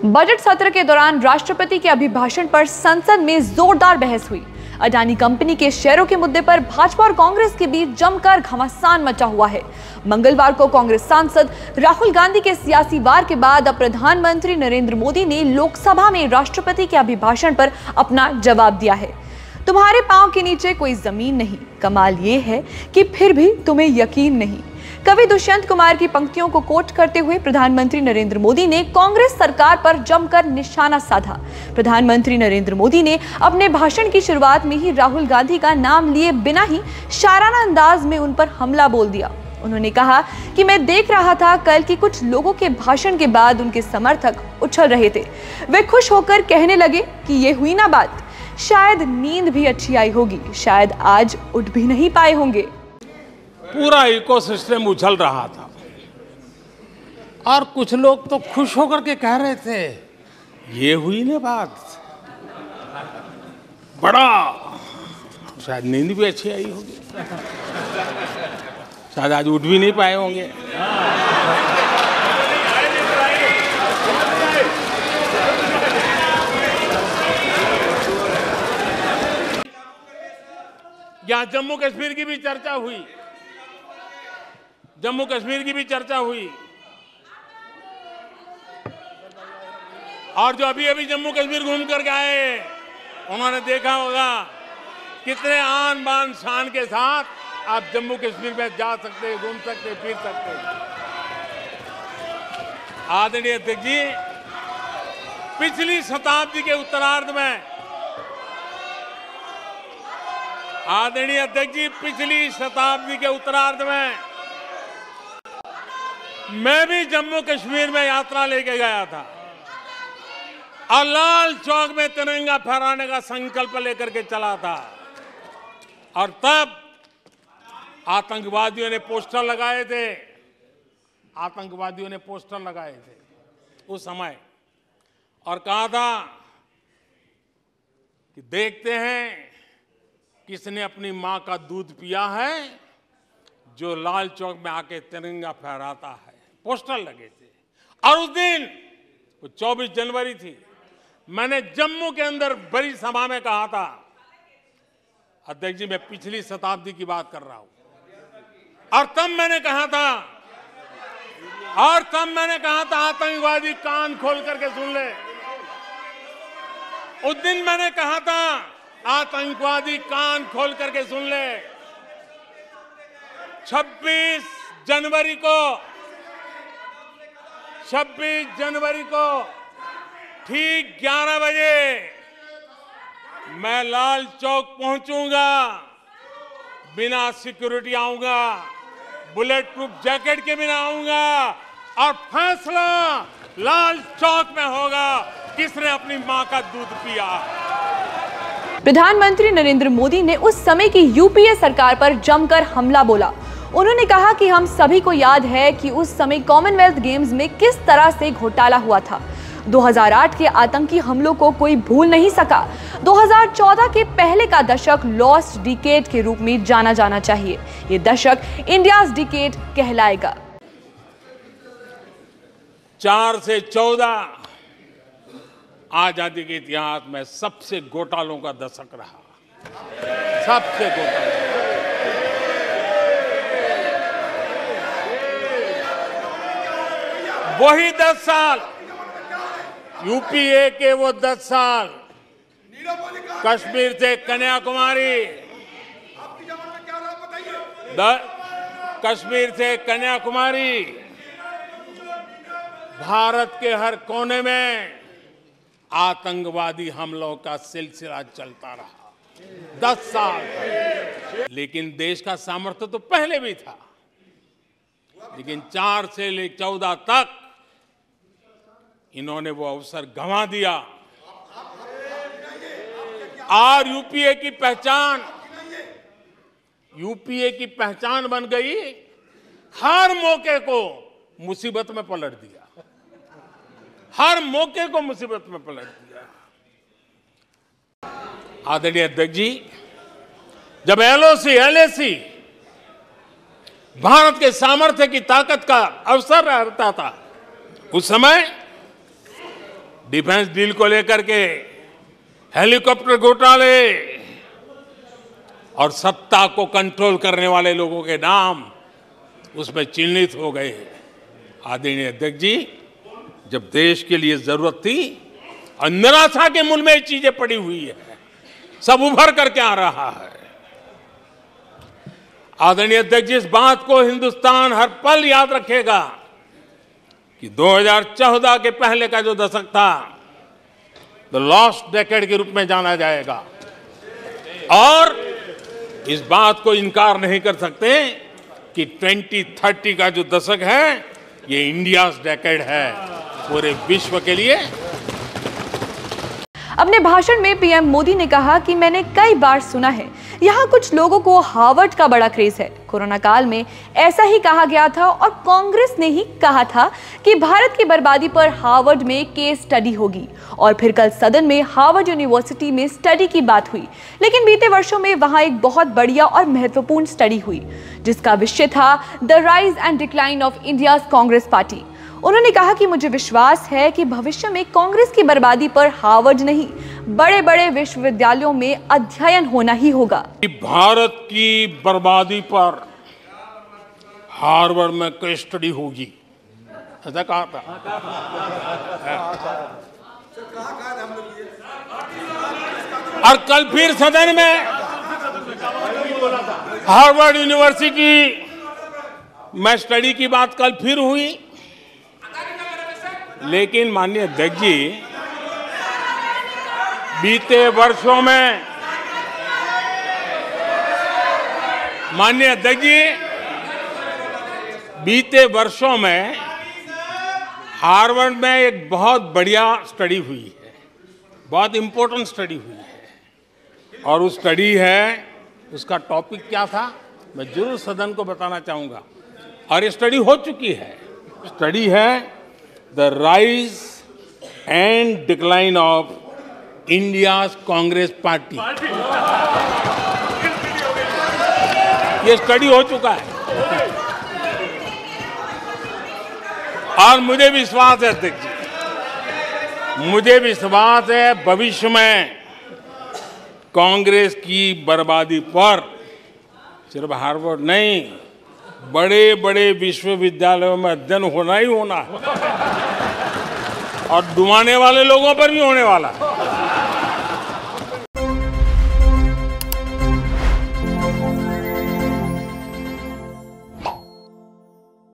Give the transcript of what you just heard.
Budget सत्र के दौरान राष्ट्रपति के अभिभाषण पर संसद में जोरदार बहस हुई। अडानी कंपनी के शेयरों के मुद्दे पर भाजपा और कांग्रेस के बीच जमकर घमासान मचा हुआ है। मंगलवार को कांग्रेस सांसद राहुल गांधी के सियासी वार के बाद अब प्रधानमंत्री नरेंद्र मोदी ने लोकसभा में राष्ट्रपति के अभिभाषण पर अपना जवाब दिया है। तुम्हारे पांव के नीचे कोई जमीन नहीं, कमाल ये है कि फिर भी तुम्हें यकीन नहीं। कवि दुष्यंत कुमार की पंक्तियों को कोट करते हुए प्रधानमंत्री नरेंद्र मोदी ने कांग्रेस सरकार पर जमकर निशाना साधा। प्रधानमंत्री नरेंद्र मोदी ने अपने भाषण की शुरुआत में ही राहुल गांधी का नाम लिए बिना ही शाराना अंदाज में उन पर हमला बोल दिया। उन्होंने कहा कि मैं देख रहा था कल कि कुछ लोगों के भाषण के बाद उनके समर्थक उछल रहे थे। वे खुश होकर कहने लगे कि ये हुई ना बात, शायद नींद भी अच्छी आई होगी, शायद आज उठ भी नहीं पाए होंगे। पूरा इकोसिस्टम उछल रहा था और कुछ लोग तो खुश होकर के कह रहे थे ये हुई ना बात, बड़ा शायद नींद भी अच्छी आई होगी, शायद आज उठ भी नहीं पाए होंगे। यहाँ जम्मू कश्मीर की भी चर्चा हुई, जम्मू कश्मीर की भी चर्चा हुई और जो अभी अभी जम्मू कश्मीर घूम करके आए उन्होंने देखा होगा कितने आन बान शान के साथ आप जम्मू कश्मीर में जा सकते, घूम सकते, फिर सकते। आदरणीय अध्यक्ष जी, पिछली शताब्दी के उत्तरार्ध में आदरणीय अध्यक्ष जी, पिछली शताब्दी के उत्तरार्ध में मैं भी जम्मू कश्मीर में यात्रा लेके गया था और लाल चौक में तिरंगा फहराने का संकल्प लेकर के चला था और तब आतंकवादियों ने पोस्टर लगाए थे, आतंकवादियों ने पोस्टर लगाए थे उस समय और कहा था कि देखते हैं किसने अपनी मां का दूध पिया है जो लाल चौक में आके तिरंगा फहराता है। पोस्टर लगे थे और उस दिन वो 24 जनवरी थी। मैंने जम्मू के अंदर बड़ी सभा में कहा था, अध्यक्ष जी मैं पिछली शताब्दी की बात कर रहा हूं और तब मैंने कहा था आतंकवादी कान खोल करके सुन ले। उस दिन मैंने कहा था आतंकवादी कान खोल करके सुन ले। 26 जनवरी को ठीक 11 बजे मैं लाल चौक पहुंचूंगा, बिना सिक्योरिटी आऊंगा, बुलेट प्रूफ जैकेट के बिना आऊंगा और फैसला लाल चौक में होगा किसने अपनी मां का दूध पिया। प्रधानमंत्री नरेंद्र मोदी ने उस समय की यूपीए सरकार पर जमकर हमला बोला। उन्होंने कहा कि हम सभी को याद है कि उस समय कॉमनवेल्थ गेम्स में किस तरह से घोटाला हुआ था। 2008 के आतंकी हमलों को कोई भूल नहीं सका। 2014 के पहले का दशक लॉस्ट डिकेड के रूप में जाना जाना चाहिए। ये दशक इंडियाज डिकेड कहलाएगा। 4 से 14 आजादी के इतिहास में सबसे घोटालों का दशक रहा, सबसे घोटाला। वही 10 साल यूपीए के, वो 10 साल कश्मीर से कन्याकुमारी, कश्मीर से कन्याकुमारी, भारत के हर कोने में आतंकवादी हमलों का सिलसिला चलता रहा 10 साल। लेकिन देश का सामर्थ्य तो पहले भी था, लेकिन 4 से लेकर 14 तक इन्होंने वो अवसर गंवा दिया और यूपीए की पहचान बन गई। हर मौके को मुसीबत में पलट दिया, हर मौके को मुसीबत में पलट दिया। आदरणीय अध्यक्ष जी, जब एलओसी भारत के सामर्थ्य की ताकत का अवसर रहता था, उस समय डिफेंस डील को लेकर के हेलीकॉप्टर घोटाले और सत्ता को कंट्रोल करने वाले लोगों के नाम उसमें चिन्हित हो गए। आदरणीय अध्यक्ष जी, जब देश के लिए जरूरत थी और निराशा के मूल में ये चीजें पड़ी हुई है, सब उभर करके आ रहा है। आदरणीय अध्यक्ष जी, इस बात को हिंदुस्तान हर पल याद रखेगा कि 2014 के पहले का जो दशक था, द लॉस्ट डेकेड के रूप में जाना जाएगा। और इस बात को इनकार नहीं कर सकते कि 2030 का जो दशक है, ये इंडियाज़ डेकेड है पूरे विश्व के लिए। अपने भाषण में पीएम मोदी ने कहा कि मैंने कई बार सुना है यहाँ कुछ लोगों को हार्वर्ड का बड़ा क्रेज है। कोरोना काल में ऐसा ही कहा गया था और कांग्रेस ने ही कहा था कि भारत की बर्बादी पर हार्वर्ड में केस स्टडी होगी, और फिर कल सदन में हार्वर्ड यूनिवर्सिटी में स्टडी की बात हुई। लेकिन बीते वर्षों में वहां एक बहुत बढ़िया और महत्वपूर्ण स्टडी हुई जिसका विषय था the rise and decline of India's Congress party. उन्होंने कहा कि मुझे विश्वास है कि भविष्य में कांग्रेस की बर्बादी पर हार्वर्ड नहीं, बड़े बड़े विश्वविद्यालयों में अध्ययन होना ही होगा। भारत की बर्बादी पर हार्वर्ड में केस स्टडी होगी, ऐसा कहा था। और कल फिर सदन में हार्वर्ड यूनिवर्सिटी में स्टडी की बात कल फिर हुई। लेकिन माननीय अध्यक्ष जी, बीते वर्षों में हार्वर्ड में एक बहुत बढ़िया स्टडी हुई है, बहुत इंपॉर्टेंट स्टडी हुई है। और उस स्टडी है, उसका टॉपिक क्या था मैं जरूर सदन को बताना चाहूँगा। और ये स्टडी हो चुकी है। स्टडी है the rise and decline of India's Congress party. ये स्टडी हो चुका है और मुझे विश्वास है अध्यक्ष जी, मुझे विश्वास है भविष्य में कांग्रेस की बर्बादी पर सिर्फ हार्वर्ड नहीं, बड़े बड़े विश्वविद्यालयों में अध्ययन होना ही होना है और डुबाने वाले लोगों पर भी होने वाला है।